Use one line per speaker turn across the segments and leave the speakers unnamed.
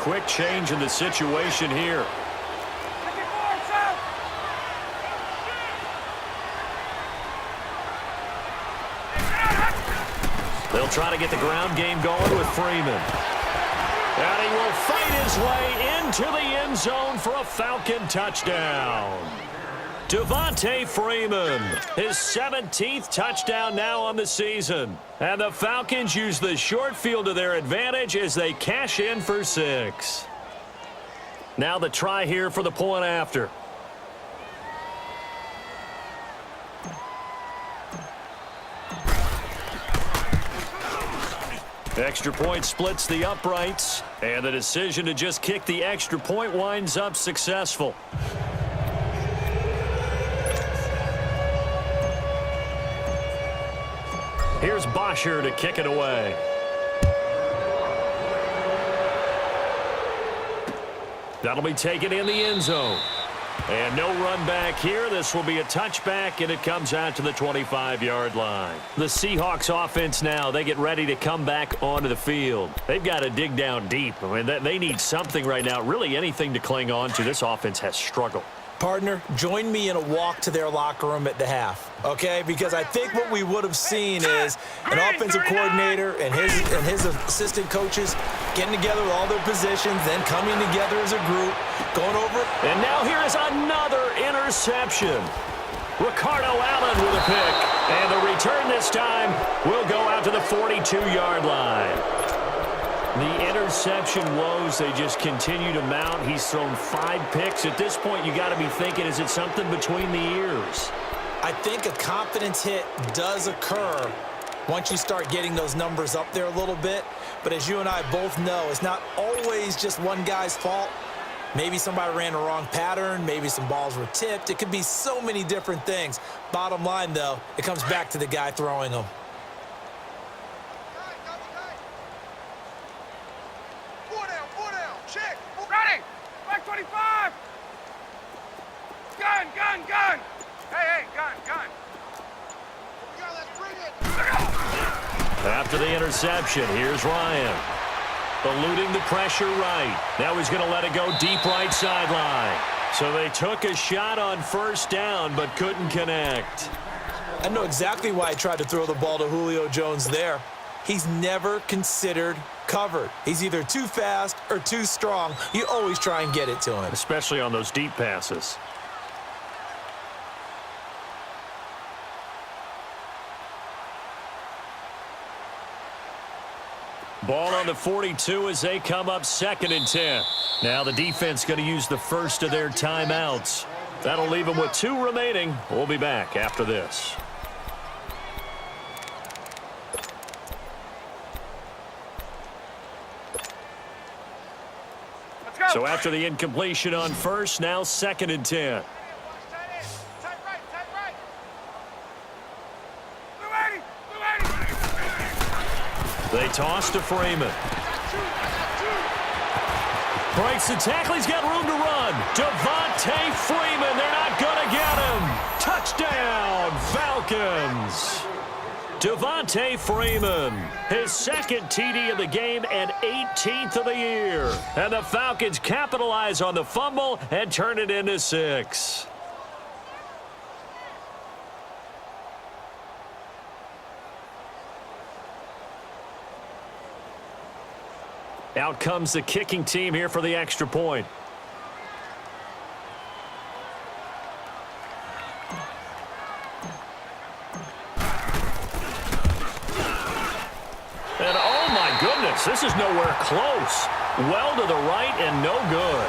quick change in the situation here. They'll try to get the ground game going with Freeman. And he will fight his way into the end zone for a Falcon touchdown. Devontae Freeman, his 17th touchdown now on the season. And the Falcons use the short field to their advantage as they cash in for 6. Now the try here for the point after. Extra point splits the uprights, and the decision to just kick the extra point winds up successful. Here's Bosher to kick it away. That'll be taken in the end zone. And no run back here. This will be a touchback, and it comes out to the 25-yard line. The Seahawks offense now, they get ready to come back onto the field. They've got to dig down deep. I mean, they need something right now, really anything to cling on to. This offense has struggled.
Partner, join me in a walk to their locker room at the half, okay? Because I think what we would have seen is an offensive coordinator and his assistant coaches getting together with all their positions, then coming together as a group, going over it.
And now here is another interception. Ricardo Allen with a pick. And the return this time will go out to the 42-yard line. The interception woes, they just continue to mount. He's thrown 5 picks. At this point, you got to be thinking, is it something between the ears?
I think a confidence hit does occur once you start getting those numbers up there a little bit. But as you and I both know, it's not always just one guy's fault. Maybe somebody ran the wrong pattern. Maybe some balls were tipped. It could be so many different things. Bottom line, though, it comes back to the guy throwing them.
Gun! Hey, gun! Let's bring it!
After the interception, here's Ryan. Eluding the pressure right. Now he's going to let it go deep right sideline. So they took a shot on first down, but couldn't connect.
I know exactly why I tried to throw the ball to Julio Jones there. He's never considered covered. He's either too fast or too strong. You always try and get it to him.
Especially on those deep passes. Ball on the 42 as they come up 2nd and 10. Now the defense going to use the first of their timeouts. That'll leave them with 2 remaining. We'll be back after this.
Let's go!
So after the incompletion on first, now 2nd and 10.
Tight right!
They toss to Freeman. Breaks the tackle. He's got room to run. Devontae Freeman. They're not going to get him. Touchdown, Falcons. Devontae Freeman, his 2nd TD of the game and 18th of the year. And the Falcons capitalize on the fumble and turn it into 6. Out comes the kicking team here for the extra point. And oh my goodness, this is nowhere close. Well to the right and no good.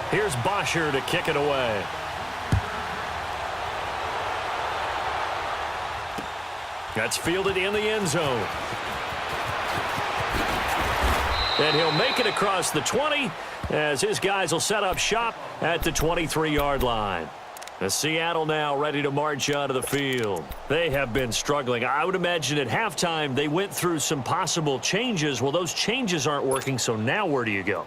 Here's Bosher to kick it away. That's fielded in the end zone. And he'll make it across the 20 as his guys will set up shop at the 23-yard line. The Seattle now ready to march onto the field. They have been struggling. I would imagine at halftime they went through some possible changes. Well, those changes aren't working, so now where do you go?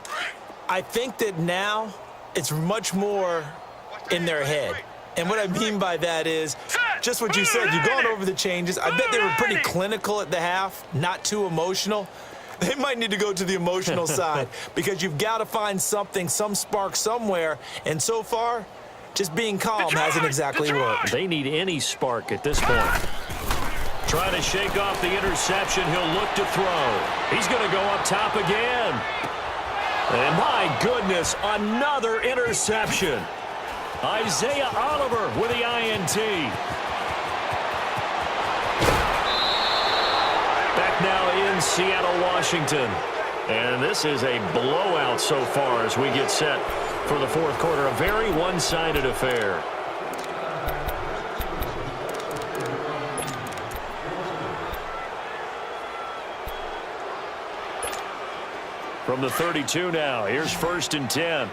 I think that now it's much more in their head. And what I mean by that is just what you said. You've gone over the changes. I bet they were pretty clinical at the half, not too emotional. They might need to go to the emotional side because you've got to find something, some spark somewhere. And so far, just being calm hasn't exactly worked.
They need any spark at this point. Trying to shake off the interception. He'll look to throw. He's going to go up top again. And my goodness, another interception. Isaiah Oliver with the INT. Back now in Seattle, Washington. And this is a blowout so far as we get set for the fourth quarter. A very one-sided affair. From the 32 now, here's 1st and 10.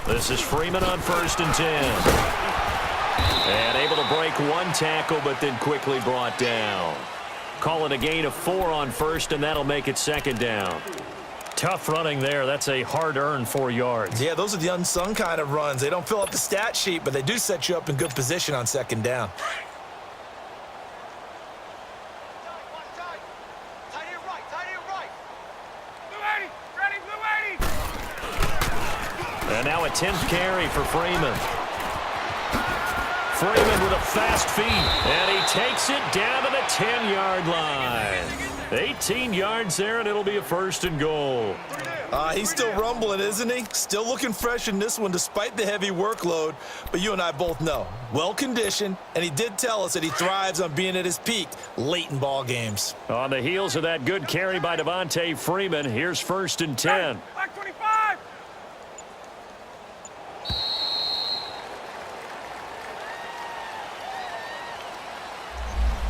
This is Freeman on 1st and 10. And able to break one tackle, but then quickly brought down. Call it a gain of 4 on 1st, and that'll make it 2nd down. Tough running there. That's a hard-earned 4 yards.
Yeah, those are the unsung kind of runs. They don't fill up the stat sheet, but they do set you up in good position on 2nd down.
And now a 10th carry for Freeman. Freeman with a fast feet. And he takes it down to the 10-yard line. 18 yards there, and it'll be a 1st and goal.
He's still rumbling, isn't he? Still looking fresh in this one despite the heavy workload. But you and I both know, well-conditioned, and he did tell us that he thrives on being at his peak late in ball games.
On the heels of that good carry by Devontae Freeman, here's 1st and 10.
Black 25.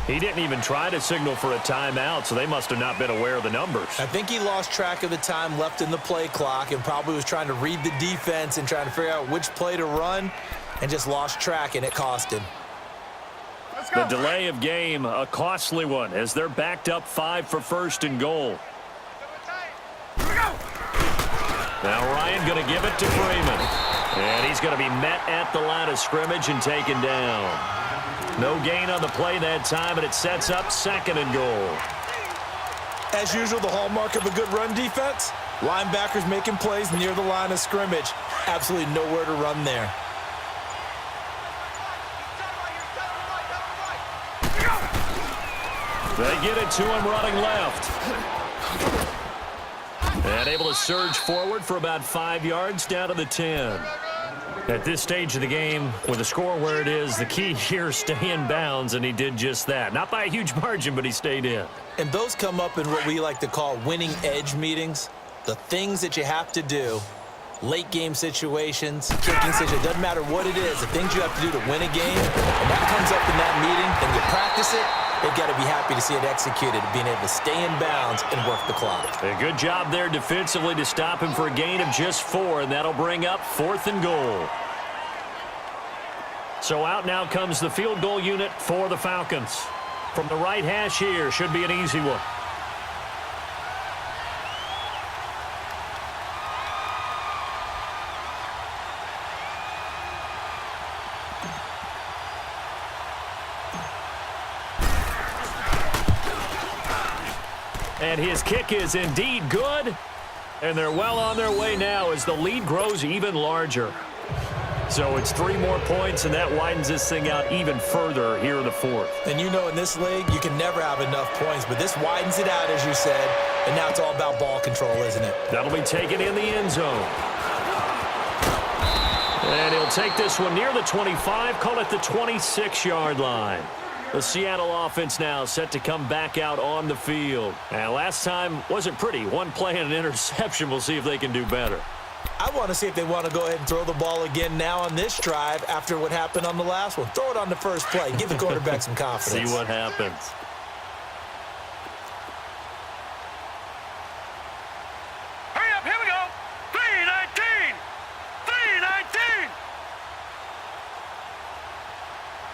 He didn't even try to signal for a timeout, so they must have not been aware of the numbers.
I think he lost track of the time left in the play clock and probably was trying to read the defense and trying to figure out which play to run and just lost track, and it cost him.
Let's go.
The delay of game, a costly one, as they're backed up 5 for 1st and goal.
Here we go.
Now Ryan going to give it to Freeman. And he's going to be met at the line of scrimmage and taken down. No gain on the play that time, and it sets up 2nd and goal.
As usual, the hallmark of a good run defense, linebackers making plays near the line of scrimmage. Absolutely nowhere to run there.
They get it to him running left. And able to surge forward for about 5 yards down to the 10. At this stage of the game, with the score where it is, the key here is stay in bounds, and he did just that. Not by a huge margin, but he stayed in.
And those come up in what we like to call winning edge meetings. The things that you have to do, late game situations, kicking situations, doesn't matter what it is, the things you have to do to win a game, and that comes up in that meeting, then you practice it, they've got to be happy to see it executed, being able to stay in bounds and work the clock.
A good job there defensively to stop him for a gain of just 4, and that'll bring up 4th and goal. So out now comes the field goal unit for the Falcons. From the right hash here, should be an easy one. And his kick is indeed good. And they're well on their way now as the lead grows even larger. So it's 3 more points, and that widens this thing out even further here in the 4th.
And you know in this league, you can never have enough points, but this widens it out, as you said, and now it's all about ball control, isn't it?
That'll be taken in the end zone. And he'll take this one near the 25, call it the 26-yard line. The Seattle offense now set to come back out on the field. And last time wasn't pretty. One play and an interception. We'll see if they can do better.
I want to see if they want to go ahead and throw the ball again now on this drive after what happened on the last one. Throw it on the first play. Give the quarterback some confidence.
See what happens.
Hurry up, here we go. 3:19. 3:19.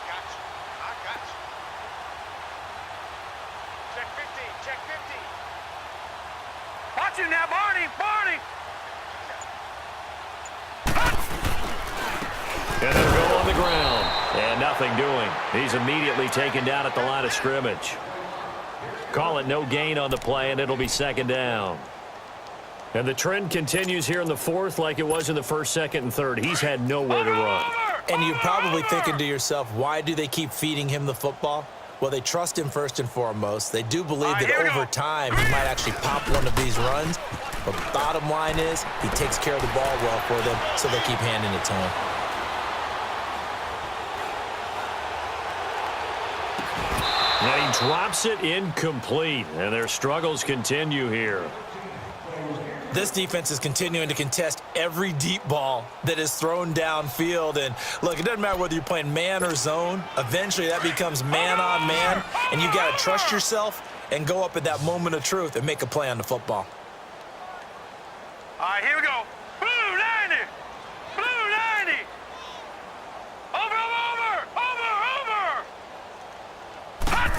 Got you. I got you. Check 15. Check 15. Watch it now, Barney. Barney.
And it'll go on the ground. And nothing doing. He's immediately taken down at the line of scrimmage. Call it no gain on the play, and it'll be second down. And the trend continues here in the fourth like it was in the first, second, and third. He's had nowhere to run.
And you're probably thinking to yourself, why do they keep feeding him the football? Well, they trust him first and foremost. They do believe that over time he might actually pop one of these runs. But bottom line is he takes care of the ball well for them, so they keep handing it to him.
And he drops it incomplete. And their struggles continue here.
This defense is continuing to contest every deep ball that is thrown downfield. And, look, it doesn't matter whether you're playing man or zone. Eventually, that becomes man on man. And you've got to trust yourself and go up at that moment of truth and make a play on the football.
All right, here we go. Blue 90. Blue 90. Over, over, over, over. Hot.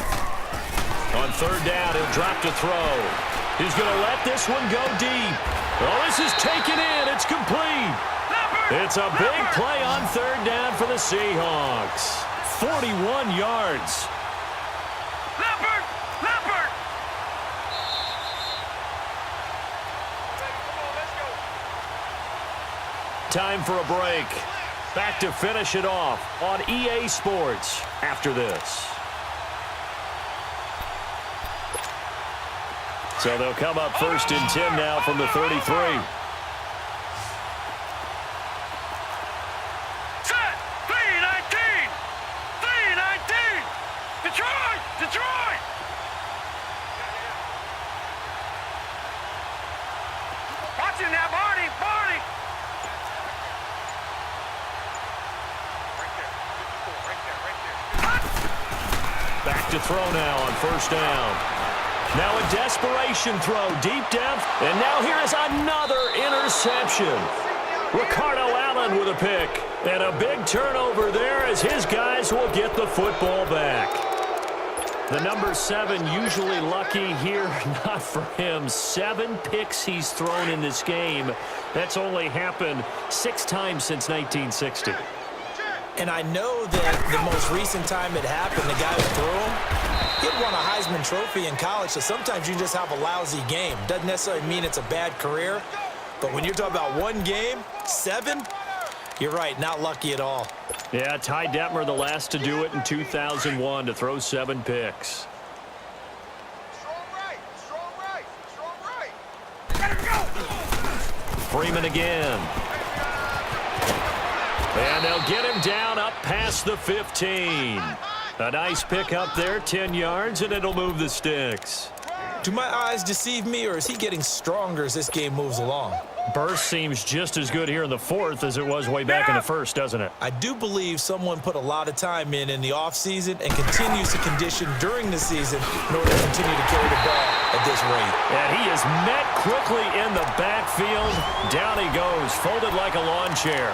On third down, he'll drop to throw. He's going to let this one go deep. Oh, this is taken in. It's complete. It's a big play on third down for the Seahawks. 41 yards.
Leopard! Leopard!
Time for a break. Back to finish it off on EA Sports after this. So they'll come up first and 10 now from the 33.
Set! 3:19! 3:19! Detroit! Detroit! Watch it now, Barney! Barney! Right there. 54. Right there. Right there.
Back to throw now on first down. Now a desperation throw deep down. And now here is another interception. Ricardo Allen with a pick. And a big turnover there as his guys will get the football back. The number 7 usually lucky here. Not for him. 7 picks he's thrown in this game. That's only happened 6 times since 1960.
And I know that the most recent time it happened, the guy who threw him, he had won a Heisman Trophy in college, so sometimes you just have a lousy game. Doesn't necessarily mean it's a bad career, but when you're talking about one game, 7, you're right, not lucky at all.
Yeah, Ty Detmer, the last to do it in 2001, to throw 7 picks.
Strong right! Strong right! Strong right! Let him go!
Freeman again. And they'll get him down up past the 15. A nice pick up there, 10 yards, and it'll move the sticks.
Do my eyes deceive me, or is he getting stronger as this game moves along?
Burst seems just as good here in the fourth as it was way back in the first, doesn't it?
I do believe someone put a lot of time in the offseason and continues to condition during the season in order to continue to carry the ball at this rate.
And he is met quickly in the backfield. Down he goes, folded like a lawn chair.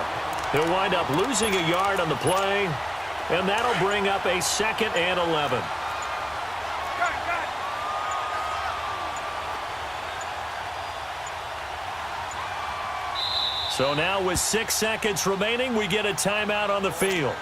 He'll wind up losing a yard on the play, and that'll bring up a 2nd and 11. So now with 6 seconds remaining, we get a timeout on the field.